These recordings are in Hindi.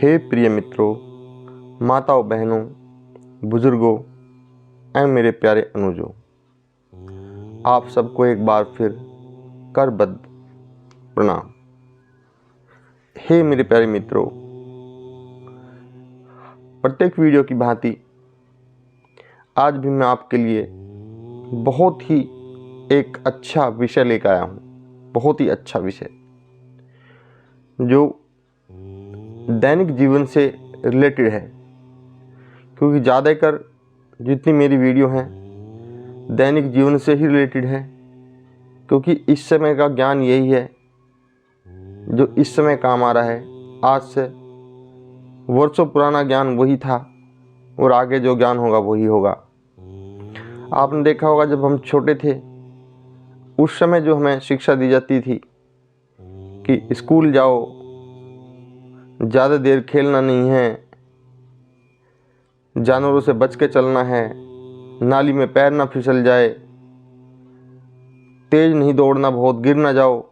हे प्रिय मित्रों, माताओं, बहनों, बुजुर्गों एवं मेरे प्यारे अनुजों, आप सबको एक बार फिर करबद्ध प्रणाम। हे मेरे प्यारे मित्रों, प्रत्येक वीडियो की भांति आज भी मैं आपके लिए बहुत ही एक अच्छा विषय लेकर आया हूँ। बहुत ही अच्छा विषय जो दैनिक जीवन से रिलेटेड है, क्योंकि ज़्यादातर जितनी मेरी वीडियो हैं दैनिक जीवन से ही रिलेटेड है। क्योंकि इस समय का ज्ञान यही है जो इस समय काम आ रहा है। आज से वर्षों पुराना ज्ञान वही था और आगे जो ज्ञान होगा वही होगा। आपने देखा होगा जब हम छोटे थे उस समय जो हमें शिक्षा दी जाती थी कि स्कूल जाओ, ज़्यादा देर खेलना नहीं है, जानवरों से बच के चलना है, नाली में पैर ना फिसल जाए, तेज नहीं दौड़ना, बहुत गिर ना जाओ।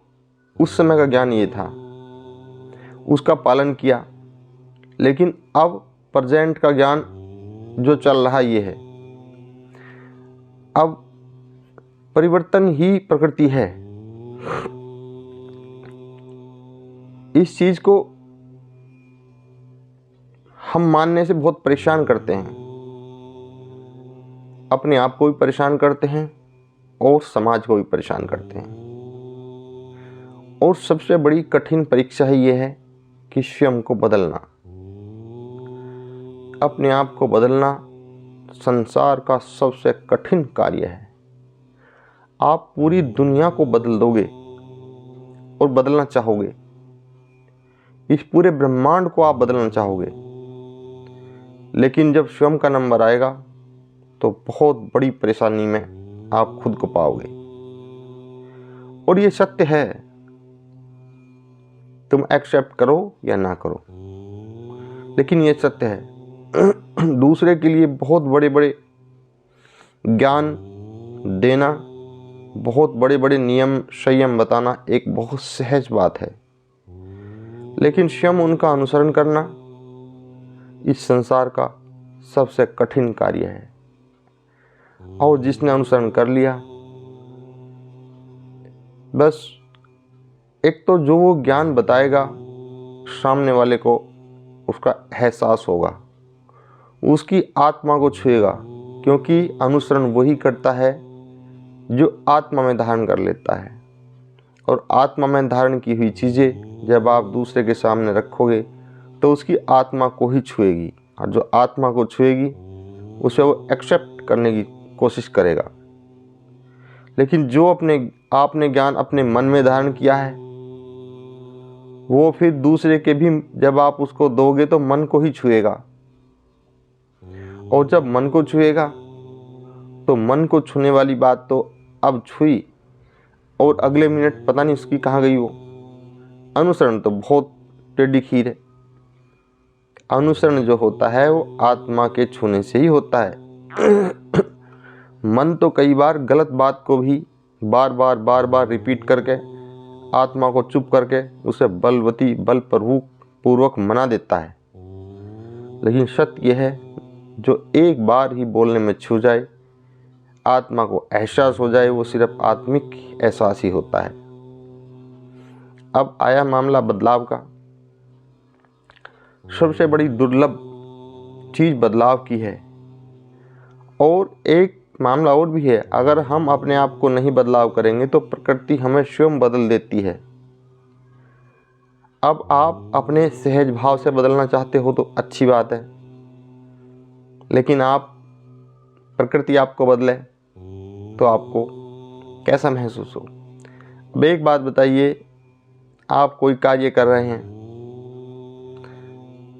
उस समय का ज्ञान ये था, उसका पालन किया। लेकिन अब प्रेजेंट का ज्ञान जो चल रहा ये है, अब परिवर्तन ही प्रकृति है। इस चीज को हम मानने से बहुत परेशान करते हैं, अपने आप को भी परेशान करते हैं और समाज को भी परेशान करते हैं। और सबसे बड़ी कठिन परीक्षा ही यह है कि स्वयं को बदलना, अपने आप को बदलना संसार का सबसे कठिन कार्य है। आप पूरी दुनिया को बदल दोगे और बदलना चाहोगे, इस पूरे ब्रह्मांड को आप बदलना चाहोगे, लेकिन जब स्वयं का नंबर आएगा तो बहुत बड़ी परेशानी में आप खुद को पाओगे। और ये सत्य है, तुम एक्सेप्ट करो या ना करो, लेकिन ये सत्य है। दूसरे के लिए बहुत बड़े बड़े ज्ञान देना, बहुत बड़े बड़े नियम संयम बताना एक बहुत सहज बात है, लेकिन स्वयं उनका अनुसरण करना इस संसार का सबसे कठिन कार्य है। और जिसने अनुसरण कर लिया, बस एक तो जो वो ज्ञान बताएगा सामने वाले को उसका एहसास होगा, उसकी आत्मा को छुएगा, क्योंकि अनुसरण वही करता है जो आत्मा में धारण कर लेता है। और आत्मा में धारण की हुई चीज़ें जब आप दूसरे के सामने रखोगे तो उसकी आत्मा को ही छुएगी, और जो आत्मा को छुएगी उसे वो एक्सेप्ट करने की कोशिश करेगा। लेकिन जो आपने ज्ञान अपने मन में धारण किया है, वो फिर दूसरे के भी जब आप उसको दोगे तो मन को ही छुएगा। और जब मन को छुएगा तो मन को छूने वाली बात तो अब छुई और अगले मिनट पता नहीं उसकी कहाँ गई वो। अनुसरण तो बहुत टेढ़ी खीर है। अनुसरण जो होता है वो आत्मा के छूने से ही होता है। मन तो कई बार गलत बात को भी बार बार रिपीट करके आत्मा को चुप करके उसे बलपूर्वक मना देता है। लेकिन सत्य यह है, जो एक बार ही बोलने में छू जाए, आत्मा को एहसास हो जाए, वो सिर्फ आत्मिक एहसास ही होता है। अब आया मामला बदलाव का। सबसे बड़ी दुर्लभ चीज बदलाव की है। और एक मामला और भी है, अगर हम अपने आप को नहीं बदलाव करेंगे तो प्रकृति हमें स्वयं बदल देती है। अब आप अपने सहज भाव से बदलना चाहते हो तो अच्छी बात है, लेकिन आप प्रकृति आपको बदले तो आपको कैसा महसूस हो। अब एक बात बताइए, आप कोई कार्य कर रहे हैं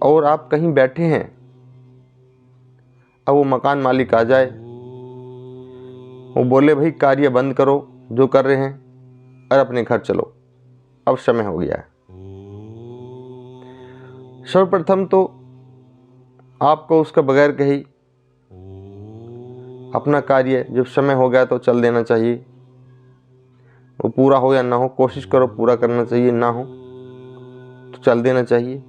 और आप कहीं बैठे हैं, अब वो मकान मालिक आ जाए, वो बोले भाई कार्य बंद करो जो कर रहे हैं और अपने घर चलो, अब समय हो गया है। सर्वप्रथम तो आपको उसका बगैर कही अपना कार्य जब समय हो गया तो चल देना चाहिए। वो पूरा हो या ना हो, कोशिश करो पूरा करना चाहिए, ना हो तो चल देना चाहिए।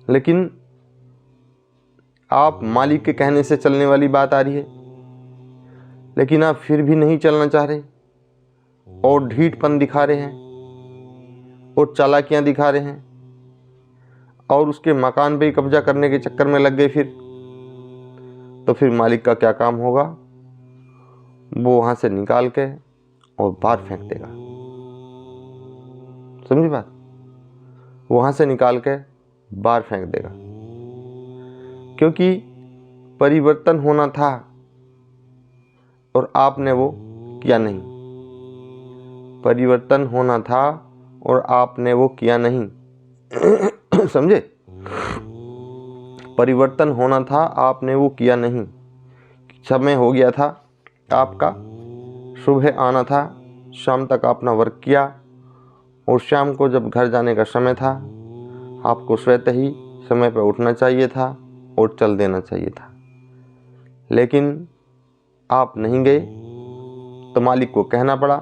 लेकिन आप मालिक के कहने से चलने वाली बात आ रही है, लेकिन आप फिर भी नहीं चलना चाह रहे और ढीठपन दिखा रहे हैं और चालाकियां दिखा रहे हैं और उसके मकान पे ही कब्जा करने के चक्कर में लग गए तो फिर मालिक का क्या काम होगा? वो वहां से निकाल के और बाहर फेंक देगा। समझी बात? वहां से निकाल के बाहर फेंक देगा, क्योंकि परिवर्तन होना था और आपने वो किया नहीं। परिवर्तन होना था और आपने वो किया नहीं। समझे? परिवर्तन होना था, आपने वो किया नहीं। समय हो गया था आपका, सुबह आना था, शाम तक अपना वर्क किया और शाम को जब घर जाने का समय था, आपको स्वतः ही समय पर उठना चाहिए था और चल देना चाहिए था। लेकिन आप नहीं गए तो मालिक को कहना पड़ा,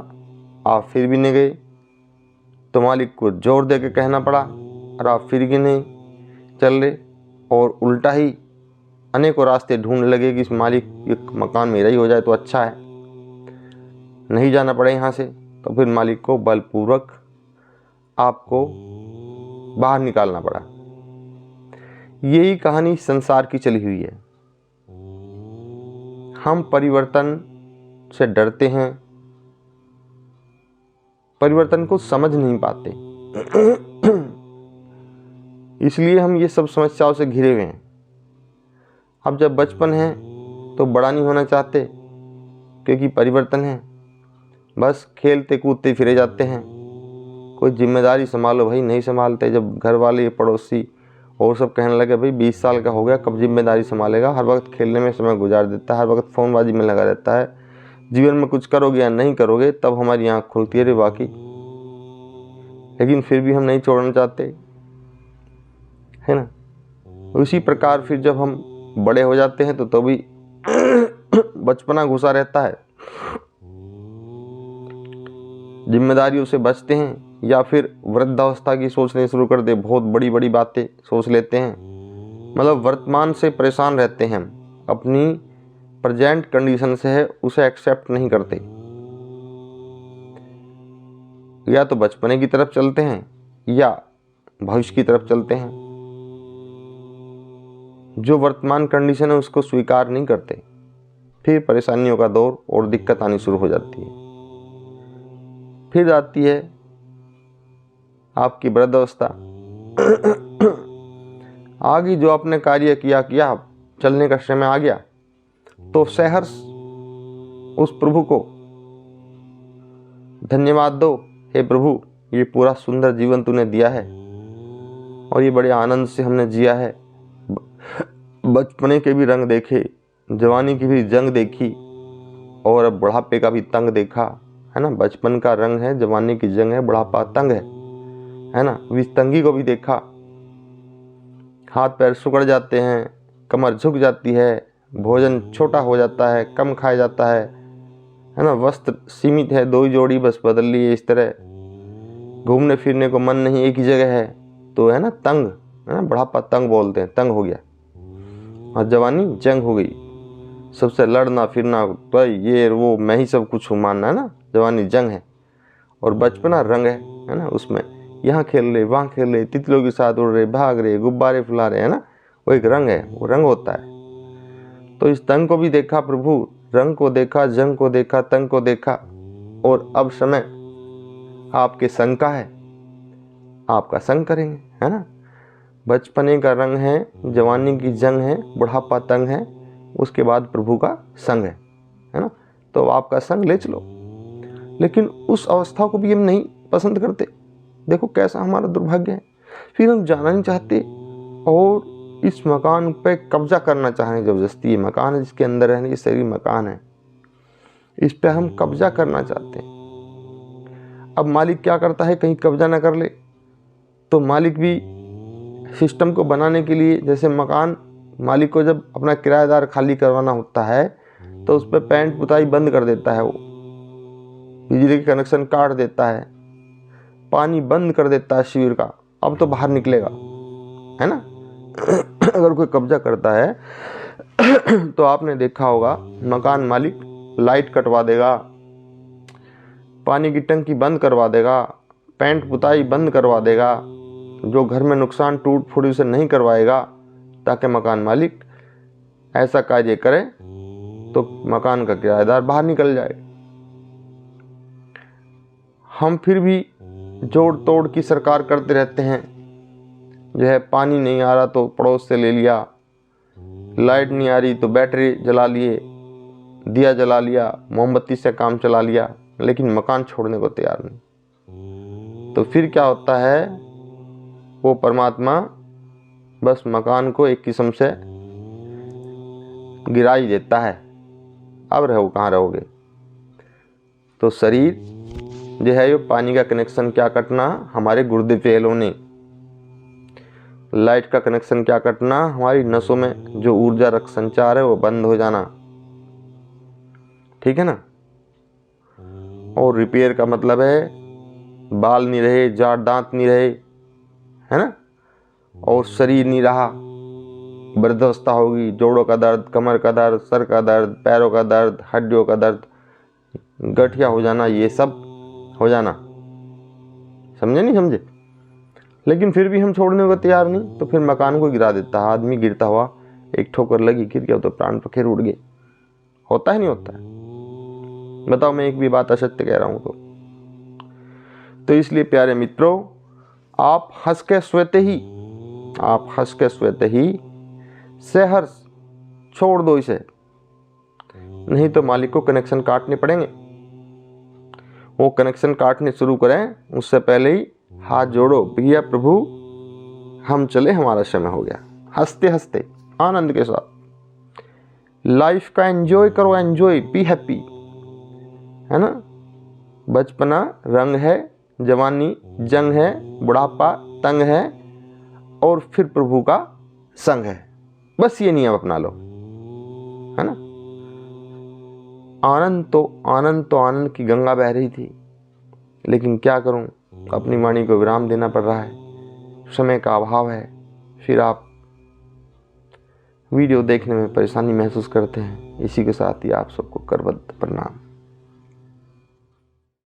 आप फिर भी नहीं गए तो मालिक को जोर दे के कहना पड़ा और आप फिर भी नहीं चल रहे, और उल्टा ही अनेकों रास्ते ढूंढने लगे कि इस मालिक ये मकान मेरा ही हो जाए तो अच्छा है, नहीं जाना पड़े यहाँ से। तो फिर मालिक को बलपूर्वक आपको बाहर निकालना पड़ा। यही कहानी संसार की चली हुई है। हम परिवर्तन से डरते हैं, परिवर्तन को समझ नहीं पाते, इसलिए हम ये सब समस्याओं से घिरे हुए हैं। अब जब बचपन है तो बड़ा नहीं होना चाहते, क्योंकि परिवर्तन है, बस खेलते कूदते फिरे जाते हैं। कोई जिम्मेदारी संभालो भाई, नहीं संभालते। जब घर वाले, पड़ोसी और सब कहने लगे भाई 20 साल का हो गया, कब जिम्मेदारी संभालेगा, हर वक्त खेलने में समय गुजार देता है, हर वक्त फ़ोनबाजी में लगा रहता है, जीवन में कुछ करोगे या नहीं करोगे, तब हमारी आँख खुलती है रे बाकी। लेकिन फिर भी हम नहीं छोड़ना चाहते, है ना। उसी प्रकार फिर जब हम बड़े हो जाते हैं तो भी बचपना घुसा रहता है, जिम्मेदारियों से बचते हैं, या फिर वृद्धावस्था की सोचने शुरू कर दे, बहुत बड़ी बड़ी बातें सोच लेते हैं। मतलब वर्तमान से परेशान रहते हैं, हम अपनी प्रेजेंट कंडीशन से है उसे एक्सेप्ट नहीं करते। या तो बचपने की तरफ चलते हैं या भविष्य की तरफ चलते हैं। जो वर्तमान कंडीशन है उसको स्वीकार नहीं करते, फिर परेशानियों का दौर और दिक्कत आनी शुरू हो जाती है। फिर आती है आपकी वृद्धावस्था। आगे जो आपने कार्य किया, चलने का समय आ गया, तो सहर्ष उस प्रभु को धन्यवाद दो, हे प्रभु ये पूरा सुंदर जीवन तूने दिया है और ये बड़े आनंद से हमने जिया है। बचपने के भी रंग देखे, जवानी की भी जंग देखी और अब बुढ़ापे का भी तंग देखा, है ना। बचपन का रंग है, जवानी की जंग है, बुढ़ापा तंग है ना। इस तंगी को भी देखा, हाथ पैर सिकुड़ जाते हैं, कमर झुक जाती है, भोजन छोटा हो जाता है, कम खाया जाता है ना। वस्त्र सीमित है, 2 ही जोड़ी बस बदल लिए इस तरह, घूमने फिरने को मन नहीं, एक ही जगह है, तो है ना तंग, है ना। बुढ़ापा तंग बोलते हैं, तंग हो गया। और जवानी जंग हो गई, सबसे लड़ना फिरना, तो ये वो मैं ही सब कुछ हूँ मानना, है ना। जवानी जंग है और बचपना रंग है ना। उसमें यहाँ खेल रहे, वहाँ खेल रहे, तितलियों के साथ उड़ रहे, भाग रहे, गुब्बारे फुला रहे, है ना। वो एक रंग है, वो रंग होता है। तो इस तंग को भी देखा प्रभु, रंग को देखा, जंग को देखा, तंग को देखा, और अब समय आपके संग का है, आपका संग करेंगे, है ना। बचपने का रंग है, जवानी की जंग है, बुढ़ापा तंग है, उसके बाद प्रभु का संग है ना। तो आपका संग ले चलो। लेकिन उस अवस्था को भी हम नहीं पसंद करते। देखो कैसा हमारा दुर्भाग्य है। फिर हम जाना नहीं चाहते और इस मकान पे कब्जा करना चाहें जबरदस्ती। ये मकान है जिसके अंदर रहने की शरीर मकान है, इस पे हम कब्जा करना चाहते हैं। अब मालिक क्या करता है, कहीं कब्जा ना कर ले, तो मालिक भी सिस्टम को बनाने के लिए, जैसे मकान मालिक को जब अपना किराएदार खाली करवाना होता है तो उस पर पेंट पुताई बंद कर देता है, वो बिजली के कनेक्शन काट देता है, पानी बंद कर देता है शिविर का, अब तो बाहर निकलेगा, है ना। अगर कोई कब्जा करता है तो आपने देखा होगा मकान मालिक लाइट कटवा देगा, पानी की टंकी बंद करवा देगा, पेंट पुताई बंद करवा देगा, जो घर में नुकसान टूट फूट से नहीं करवाएगा, ताकि मकान मालिक ऐसा कार्य करे तो मकान का किराएदार बाहर निकल जाए। हम फिर भी जोड़ तोड़ की सरकार करते रहते हैं। जो है पानी नहीं आ रहा तो पड़ोस से ले लिया, लाइट नहीं आ रही तो बैटरी जला लिए, दिया जला लिया, मोमबत्ती से काम चला लिया, लेकिन मकान छोड़ने को तैयार नहीं। तो फिर क्या होता है, वो परमात्मा बस मकान को एक किस्म से गिरा ही देता है। अब रहो कहाँ रहोगे। तो शरीर जो है ये पानी का कनेक्शन क्या कटना, हमारे गुर्दे फेल होने। लाइट का कनेक्शन क्या कटना, हमारी नसों में जो ऊर्जा रक्त संचार है वो बंद हो जाना। ठीक है ना। और रिपेयर का मतलब है बाल नहीं रहे, जाट दांत नहीं रहे, है ना, और शरीर नहीं रहा, वृद्धावस्था होगी, जोड़ों का दर्द, कमर का दर्द, सर का दर्द, पैरों का दर्द, हड्डियों का दर्द, गठिया हो जाना, ये सब हो जाना। समझे नहीं समझे। लेकिन फिर भी हम छोड़ने को तैयार नहीं, तो फिर मकान को गिरा देता है। आदमी गिरता हुआ, एक ठोकर लगी, गिर गया तो प्राण पखेर उड़ गए। होता है नहीं होता है। बताओ मैं एक भी बात असत्य कह रहा हूं तो इसलिए प्यारे मित्रों, आप हंस के सोते ही सहर्ष छोड़ दो इसे, नहीं तो मालिक को कनेक्शन काटने पड़ेंगे। वो कनेक्शन काटने शुरू करें उससे पहले ही हाथ जोड़ो, भैया प्रभु हम चले, हमारा समय हो गया। हंसते हंसते आनंद के साथ लाइफ का एंजॉय करो, एंजॉय, बी हैप्पी, है ना। बचपना रंग है, जवानी जंग है, बुढ़ापा तंग है, और फिर प्रभु का संग है। बस ये नियम अपना लो, है ना। आनंद तो आनंद की गंगा बह रही थी, लेकिन क्या करूं, अपनी वाणी को विराम देना पड़ रहा है, समय का अभाव है। फिर आप वीडियो देखने में परेशानी महसूस करते हैं। इसी के साथ ही आप सबको करबद्ध प्रणाम।